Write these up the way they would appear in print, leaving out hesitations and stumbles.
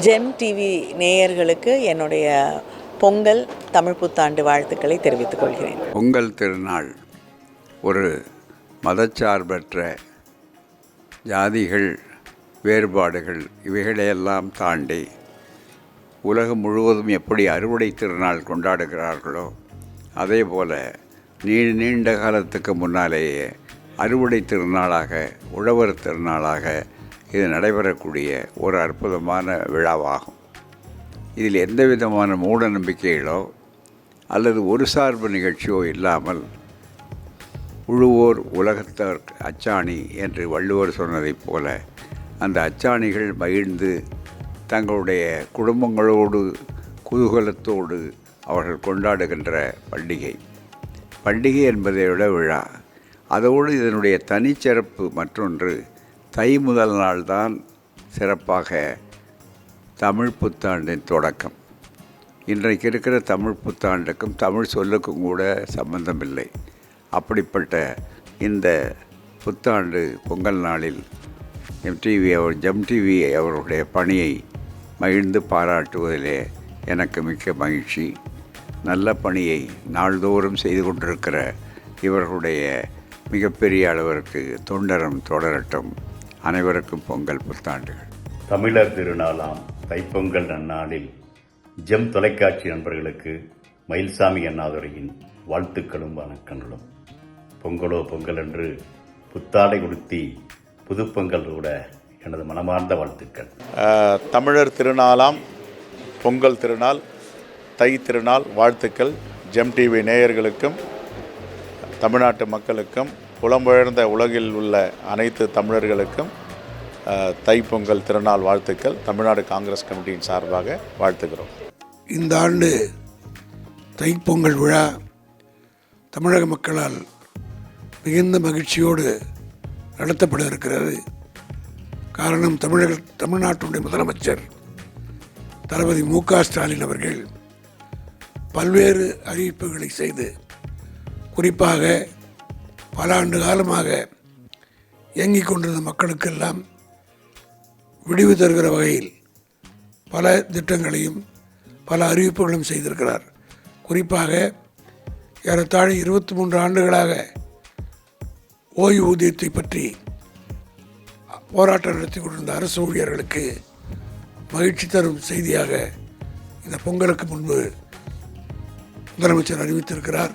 GeM TV நேயர்களுக்கு என்னுடைய பொங்கல் தமிழ் புத்தாண்டு வாழ்த்துக்களை தெரிவித்துக் கொள்கிறேன். பொங்கல் திருநாள் ஒரு மதச்சார்பற்ற ஜாதிகள் வேறுபாடுகள் இவைகளையெல்லாம் தாண்டி உலகம் முழுவதும் எப்படி அறுவடை திருநாள் கொண்டாடுகிறார்களோ அதே போல் நீண்ட காலத்துக்கு முன்னாலேயே அறுவடை திருநாளாக உழவர் திருநாளாக இது நடைபெறக்கூடிய ஒரு அற்புதமான விழாவாகும். இதில் எந்த விதமான மூட நம்பிக்கைகளோ அல்லது ஒரு சார்பு நிகழ்ச்சியோ இல்லாமல் உழுவோர் உலகத்தார் அச்சாணி என்று வள்ளுவர் சொன்னதைப் போல அந்த அச்சாணிகள் மகிழ்ந்து தங்களுடைய குடும்பங்களோடு குதூகலத்தோடு அவர்கள் கொண்டாடுகின்ற பண்டிகை என்பதை விட விழா. அதோடு இதனுடைய தனிச்சிறப்பு மற்றொன்று, தை முதல் நாள்தான் சிறப்பாக தமிழ் புத்தாண்டின் தொடக்கம். இன்றைக்கு இருக்கிற தமிழ் புத்தாண்டுக்கும் தமிழ் சொல்லுக்கும் கூட சம்பந்தமில்லை. அப்படிப்பட்ட இந்த புத்தாண்டு பொங்கல் நாளில் ஜெம் டிவி அவருடைய பணியை மகிழ்ந்து பாராட்டுவதிலே எனக்கு மிக்க மகிழ்ச்சி. நல்ல பணியை நாள்தோறும் செய்து கொண்டிருக்கிற இவர்களுடைய மிகப்பெரிய அளவிற்கு தொண்டரம் தொடரட்டும். அனைவருக்கும் பொங்கல் புத்தாண்டுகள். தமிழர் திருநாளாம் தைப்பொங்கல் நன்னாளில் ஜெம் தொலைக்காட்சி நண்பர்களுக்கு மயில்சாமி அண்ணாதுரையின் வாழ்த்துக்களும் வணக்கங்களும். பொங்கலோ பொங்கல் என்று புத்தாடை உடுத்தி புதுப்பொங்கல் கூட எனது மனமார்ந்த வாழ்த்துக்கள். தமிழர் திருநாளாம் பொங்கல் திருநாள் தை திருநாள் வாழ்த்துக்கள் ஜெம் டிவி நேயர்களுக்கும் தமிழ்நாட்டு மக்களுக்கும் புலம்பெயர்ந்த உலகில் உள்ள அனைத்து தமிழர்களுக்கும் தைப்பொங்கல் திருநாள் வாழ்த்துக்கள் தமிழ்நாடு காங்கிரஸ் கமிட்டியின் சார்பாக வாழ்த்துக்கிறோம். இந்த ஆண்டு தைப்பொங்கல் விழா தமிழக மக்களால் மிகுந்த மகிழ்ச்சியோடு நடத்தப்பட இருக்கிறது. காரணம், தமிழ்நாட்டுடைய முதலமைச்சர் தளபதி மு.க. ஸ்டாலின் அவர்கள் பல்வேறு அறிவிப்புகளை செய்து, குறிப்பாக பல ஆண்டு காலமாக இயங்கிக் கொண்டிருந்த மக்களுக்கெல்லாம் விடிவு தருகிற வகையில் பல திட்டங்களையும் பல அறிவிப்புகளும் செய்திருக்கிறார். குறிப்பாக ஏறத்தாழ 23 ஆண்டுகளாக ஓய்வூதியத்தை பற்றி போராட்டம் நடத்தி கொண்டிருந்த அரசு ஊழியர்களுக்கு மகிழ்ச்சி தரும் செய்தியாக இந்த பொங்கலுக்கு முன்பு முதலமைச்சர் அறிவித்திருக்கிறார்.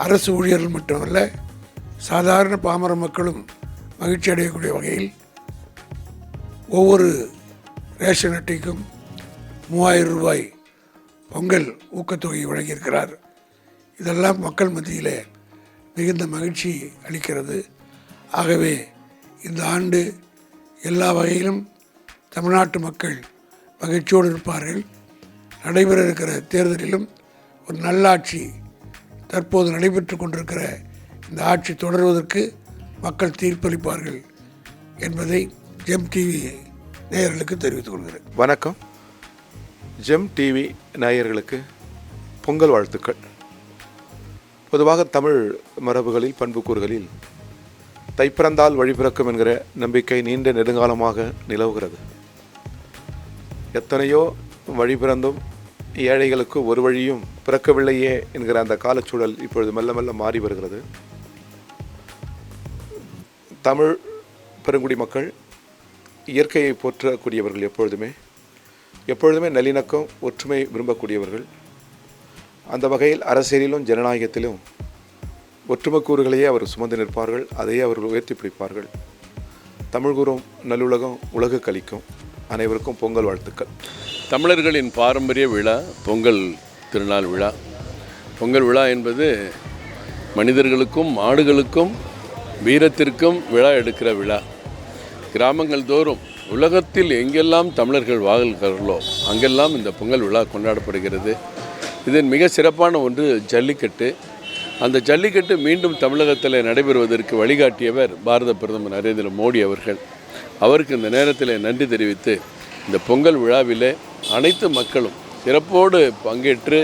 அரசு ஊழியர்கள் மட்டுமல்ல, சாதாரண பாமர மக்களும் மகிழ்ச்சி அடையக்கூடிய வகையில் ஒவ்வொரு ரேஷன் அட்டைக்கும் 3000 ரூபாய் பொங்கல் ஊக்கத்தொகை வழங்கியிருக்கிறார். இதெல்லாம் மக்கள் மத்தியில் மிகுந்த மகிழ்ச்சி அளிக்கிறது. ஆகவே இந்த ஆண்டு எல்லா வகையிலும் தமிழ்நாட்டு மக்கள் மகிழ்ச்சியோடு இருப்பார்கள். நடைபெற இருக்கிற தேர்தலிலும் ஒரு நல்லாட்சி, தற்போது நடைபெற்று கொண்டிருக்கிற இந்த ஆட்சி தொடர்வதற்கு மக்கள் தீர்ப்பளிப்பார்கள் என்பதை ஜெம் டிவி நேயர்களுக்கு தெரிவித்துக் கொள்கிறேன். வணக்கம். ஜெம் டிவி நேயர்களுக்கு பொங்கல் வாழ்த்துக்கள். பொதுவாக தமிழ் மரபுகளில் பண்புக்கூறுகளில் தைப்பிறந்தால் வழி பிறக்கும் என்கிற நம்பிக்கை நீண்ட நெடுங்காலமாக நிலவுகிறது. எத்தனையோ வழி பிறந்தும் ஏழைகளுக்கு ஒரு வழியும் பிறக்கவில்லையே என்கிற அந்த காலச்சூழல் இப்பொழுது மெல்ல மெல்ல மாறி வருகிறது. தமிழ் பெருங்குடி மக்கள் இயற்கையை போற்றக்கூடியவர்கள், எப்பொழுதுமே நல்லிணக்கம் ஒற்றுமை விரும்பக்கூடியவர்கள். அந்த வகையில் அரசியலிலும் ஜனநாயகத்திலும் ஒற்றுமை கூறுகளையே அவர் சுமந்து நிற்பார்கள், அதையே அவர்கள் உயர்த்தி பிடிப்பார்கள். தமிழ் கூறும் நல்லுலகம் உலகு கழிக்கும். அனைவருக்கும் பொங்கல் வாழ்த்துக்கள். தமிழர்களின் பாரம்பரிய விழா பொங்கல் திருநாள் விழா. பொங்கல் விழா என்பது மனிதர்களுக்கும் மாடுகளுக்கும் வீரத்திற்கும் விழா எடுக்கிற விழா. கிராமங்கள் தோறும் உலகத்தில் எங்கெல்லாம் தமிழர்கள் வாழ்கிறார்களோ அங்கெல்லாம் இந்த பொங்கல் விழா கொண்டாடப்படுகிறது. இதன் மிக சிறப்பான ஒன்று ஜல்லிக்கட்டு. அந்த ஜல்லிக்கட்டு மீண்டும் தமிழகத்தில் நடைபெறுவதற்கு வழிகாட்டியவர் பாரத பிரதமர் நரேந்திர மோடி அவர்கள். அவருக்கு இந்த நேரத்தில் நன்றி தெரிவித்து, இந்த பொங்கல் விழாவிலே அனைத்து மக்களும் சிறப்போடு பங்கேற்று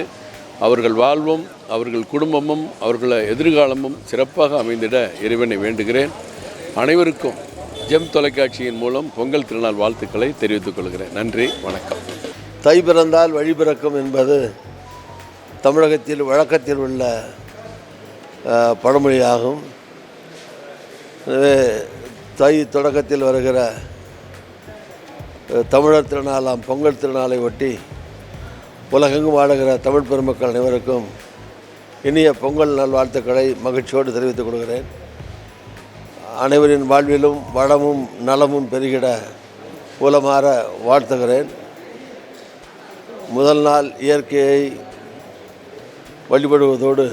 அவர்கள் வாழ்வும் அவர்கள் குடும்பமும் அவர்கள் எதிர்காலமும் சிறப்பாக அமைந்திட இறைவனை வேண்டுகிறேன். அனைவருக்கும் ஜெம் தொலைக்காட்சியின் மூலம் பொங்கல் திருநாள் வாழ்த்துக்களை தெரிவித்துக் கொள்கிறேன். நன்றி, வணக்கம். தை பிறந்தால் வழி பிறக்கும் என்பது தமிழகத்தில் வழக்கத்தில் உள்ள பழமொழியாகும். எனவே தை தொடக்கத்தில் வருகிற தமிழர் திருநாளாம் பொங்கல் திருநாளை ஒட்டி உலகெங்கும் வாழுகிற தமிழ் பெருமக்கள் அனைவருக்கும் இனிய பொங்கல் நல்வாழ்த்துக்களை மகிழ்ச்சியோடு தெரிவித்துக் கொள்கிறேன். அனைவரின் வாழ்விலும் வளமும் நலமும் பெருகிட உலமாற வாழ்த்துகிறேன். முதல் நாள் இயற்கையை வழிபடுவதோடு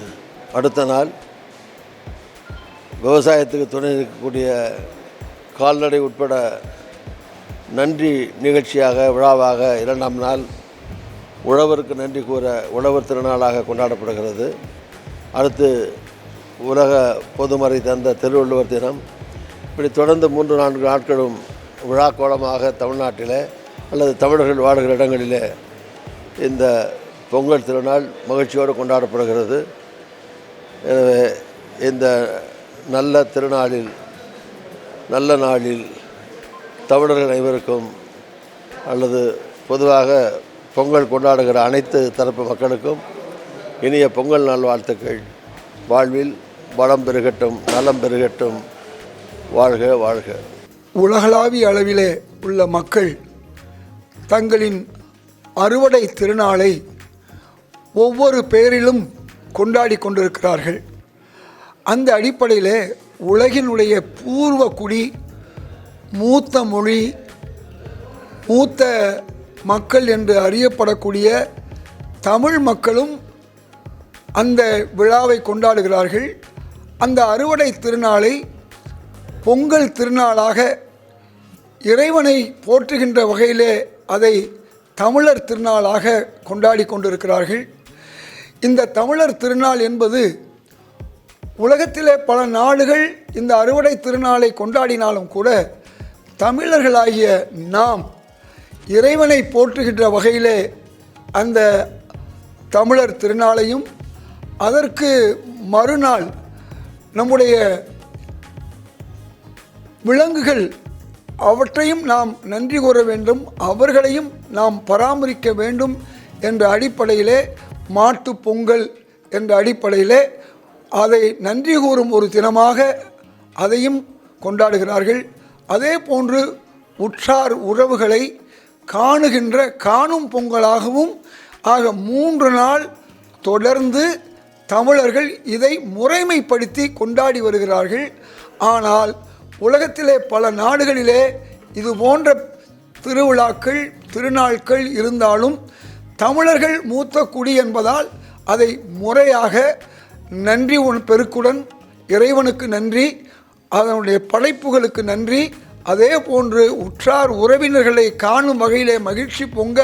அடுத்த நாள் விவசாயத்துக்கு துணை இருக்கக்கூடிய கால்நடை உட்பட நன்றி நிகழ்ச்சியாக விழாவாக இரண்டாம் நாள் உழவருக்கு நன்றி கூற உழவர் திருநாளாக கொண்டாடப்படுகிறது. அடுத்து உலக பொதுமறை தந்த திருவள்ளுவர் தினம். இப்படி தொடர்ந்து 3-4 நாட்களும் விழா கோலமாக தமிழ்நாட்டில் அல்லது தமிழர்கள் வாழ்கிற இடங்களிலே இந்த பொங்கல் திருநாள் மகிழ்ச்சியோடு கொண்டாடப்படுகிறது. எனவே இந்த நல்ல திருநாளில் நல்ல நாளில் தமிழர்கள் அனைவருக்கும் அல்லது பொதுவாக பொங்கல் கொண்டாடுகிற அனைத்து தரப்பு மக்களுக்கும் இனிய பொங்கல் நாள் வாழ்த்துக்கள். வாழ்வில் வளம் பெருகட்டும், நலம் பெருகட்டும், வாழ்க வாழ்க. உலகளாவிய அளவிலே உள்ள மக்கள் தங்களின் அறுவடை திருநாளை ஒவ்வொரு பெயரிலும் கொண்டாடி கொண்டிருக்கிறார்கள். அந்த அடிப்படையிலே உலகினுடைய பூர்வ குடி, மூத்த மொழி, மூத்த மக்கள் என்று அறியப்படக்கூடிய தமிழ் மக்களும் அந்த விழாவை கொண்டாடுகிறார்கள். அந்த அறுவடை திருநாளை பொங்கல் திருநாளாக இறைவனை போற்றுகின்ற வகையிலே அதை தமிழர் திருநாளாக கொண்டாடி கொண்டிருக்கிறார்கள். இந்த தமிழர் திருநாள் என்பது உலகத்திலே பல நாடுகள் இந்த அறுவடை திருநாளை கொண்டாடினாலும் கூட தமிழர்களாகிய நாம் இறைவனை போற்றுகின்ற வகையிலே அந்த தமிழர் திருநாளையும் அதற்கு மறுநாள் நம்முடைய விலங்குகள் அவற்றையும் நாம் நன்றி கூற வேண்டும், அவர்களையும் நாம் பராமரிக்க வேண்டும் என்ற அடிப்படையிலே மாட்டு பொங்கல் என்ற அடிப்படையிலே அதை நன்றி கூறும் ஒரு தினமாக அதையும் கொண்டாடுகிறார்கள். அதே போன்று உற்றார் உறவுகளை காணுகின்ற காணும் பொங்கலாகவும் ஆக 3 நாள் தொடர்ந்து தமிழர்கள் இதை முறைமைப்படுத்தி கொண்டாடி வருகிறார்கள். ஆனால் உலகத்திலே பல நாடுகளிலே இது போன்ற திருவிழாக்கள் திருநாட்கள் இருந்தாலும் தமிழர்கள் மூத்த குடி என்பதால் அதை முறையாக நன்றி பெருக்குடன் இறைவனுக்கு நன்றி, அதனுடைய படைப்புகளுக்கு நன்றி, அதே போன்று உற்றார் உறவினர்களை காணும் வகையிலே மகிழ்ச்சி பொங்க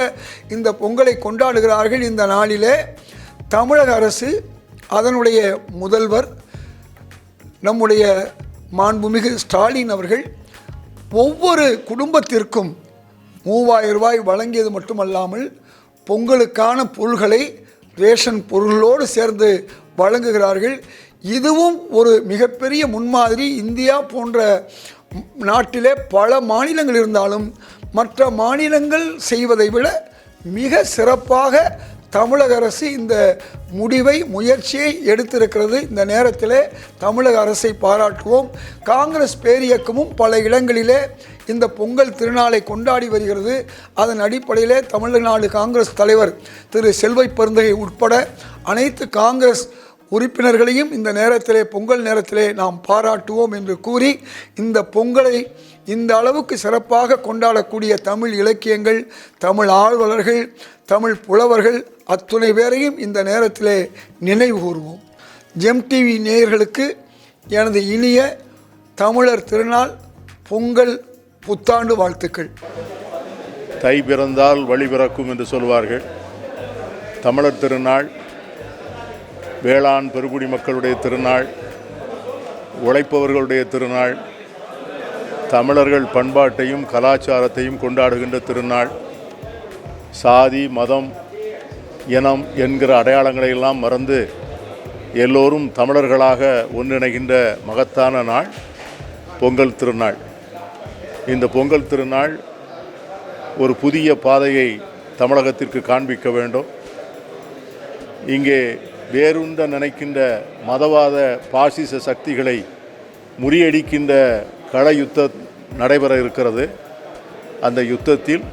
இந்த பொங்கலை கொண்டாடுகிறார்கள். இந்த நாளிலே தமிழக அரசு அதனுடைய முதல்வர் நம்முடைய மாண்புமிகு ஸ்டாலின் அவர்கள் ஒவ்வொரு குடும்பத்திற்கும் 3000 ரூபாய் வழங்கியது மட்டுமல்லாமல் பொங்கலுக்கான பொருள்களை ரேஷன் பொருளோடு சேர்ந்து வழங்குகிறார்கள். இதுவும் ஒரு மிகப்பெரிய முன்மாதிரி. இந்தியா போன்ற நாட்டிலே பல மாநிலங்கள் இருந்தாலும் மற்ற மாநிலங்கள் செய்வதை விட மிக சிறப்பாக தமிழக அரசு இந்த முயற்சியை எடுத்திருக்கிறது. இந்த நேரத்தில் தமிழக அரசை பாராட்டுவோம். காங்கிரஸ் பேரியக்கமும் பல இடங்களிலே இந்த பொங்கல் திருநாளை கொண்டாடி வருகிறது. அதன் அடிப்படையிலே தமிழ்நாடு காங்கிரஸ் தலைவர் திரு செல்வை பெருந்தகை உட்பட அனைத்து காங்கிரஸ் உறுப்பினர்களையும் இந்த நேரத்திலே பொங்கல் நேரத்திலே நாம் பாராட்டுவோம் என்று கூறி இந்த பொங்கலை இந்த அளவுக்கு சிறப்பாக கொண்டாடக்கூடிய தமிழ் இலக்கியங்கள், தமிழ் ஆர்வலர்கள், தமிழ் புலவர்கள் அத்துணை பேரையும் இந்த நேரத்திலே நினைவு கூறுவோம். ஜெம் டிவி நேயர்களுக்கு எனது இனிய தமிழர் திருநாள் பொங்கல் புத்தாண்டு வாழ்த்துக்கள். தை பிறந்தால் வழி பிறக்கும் என்று சொல்வார்கள். தமிழர் திருநாள் வேளாண் பெருங்குடி மக்களுடைய திருநாள், உழைப்பவர்களுடைய திருநாள், தமிழர்கள் பண்பாட்டையும் கலாச்சாரத்தையும் கொண்டாடுகின்ற திருநாள். சாதி மதம் இனம் என்கிற அடையாளங்களை எல்லாம் மறந்து எல்லோரும் தமிழர்களாக ஒன்றிணைகின்ற மகத்தான நாள் பொங்கல் திருநாள். இந்த பொங்கல் திருநாள் ஒரு புதிய பாதையை தமிழகத்திற்கு காண்பிக்க வேண்டும். இங்கே வேறுண்ட நினைக்கின்ற மதவாத பாசிச சக்திகளை முறியடிக்கின்ற கள யுத்தம் நடைபெற இருக்கிறது. அந்த யுத்தத்தில்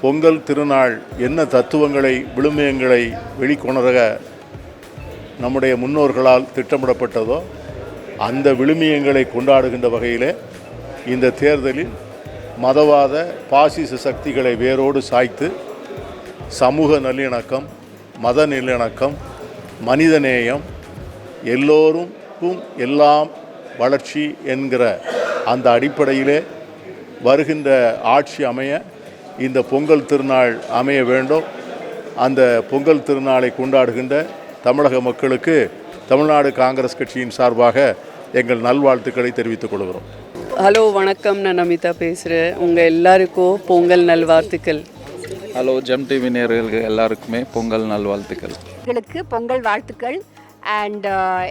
பொங்கல் திருநாள் என்ன தத்துவங்களை விழுமியங்களை வெளிக்கொணர நம்முடைய முன்னோர்களால் திட்டமிடப்பட்டதோ அந்த விழுமியங்களை கொண்டாடுகின்ற வகையிலே இந்த தேர்தலில் மதவாத பாசிச சக்திகளை வேரோடு சாய்த்து சமூக நல்லிணக்கம், மத நல்லிணக்கம், மனிதநேயம், எல்லோருக்கும் எல்லாம் வளர்ச்சி என்கிற அந்த அடிப்படையிலே வருகின்ற ஆட்சி அமைய இந்த பொங்கல் திருநாள் அமைய வேண்டும். அந்த பொங்கல் திருநாளை கொண்டாடுகின்ற தமிழக மக்களுக்கு தமிழ்நாடு காங்கிரஸ் கட்சியின் சார்பாக எங்கள் நல்வாழ்த்துக்களை தெரிவித்துக் கொள்கிறோம். ஹலோ வணக்கம், நான் நமிதா பேசுகிறேன். உங்கள் எல்லாருக்கும் பொங்கல் நல்வாழ்த்துக்கள். ஹலோ ஜெம் டிவி நேயர்களுக்கு எல்லாருக்குமே பொங்கல் நல்வாழ்த்துக்கள். எங்களுக்கு பொங்கல் வாழ்த்துக்கள். அண்ட்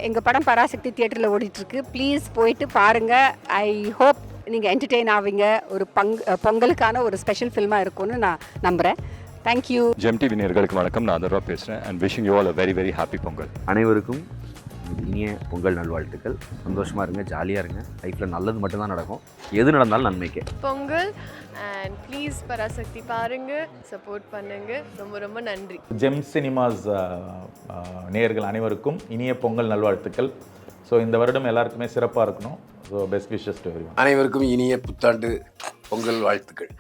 எங்கள் படம் பராசக்தி தியேட்டரில் ஓடிட்டுருக்கு. ப்ளீஸ் போயிட்டு பாருங்கள். ஐ ஹோப் நீங்கள் என்டர்டெயின் ஆவீங்க. ஒரு பொங்கலுக்கான ஒரு ஸ்பெஷல் ஃபில்மாக இருக்கும்னு நான் நம்புகிறேன். தேங்க்யூ. ஜெம் டிவி நேயர்களுக்கு வணக்கம், நான் அதர்வா பேசுகிறேன். And wishing you all a very very happy Pongal. அனைவருக்கும் இனிய பொங்கல் நல்வாழ்த்துக்கள். சந்தோஷமாக இருங்க, ஜாலியாக இருங்க. லைஃப்பில் நல்லது மட்டும்தான் நடக்கும், எது நடந்தாலும் நன்மைக்கே. பொங்கல் அண்ட் ப்ளீஸ் பராசக்தி பாருங்க, சப்போர்ட் பண்ணுங்க. ரொம்ப ரொம்ப நன்றி. ஜெம் சினிமாஸ் நேயர்கள் அனைவருக்கும் இனிய பொங்கல் நல்வாழ்த்துக்கள். ஸோ இந்த வருடம் எல்லாருக்குமே சிறப்பாக இருக்கணும். So best wishes to everyone. அனைவருக்கும் இனிய புத்தாண்டு பொங்கல் வாழ்த்துக்கள்.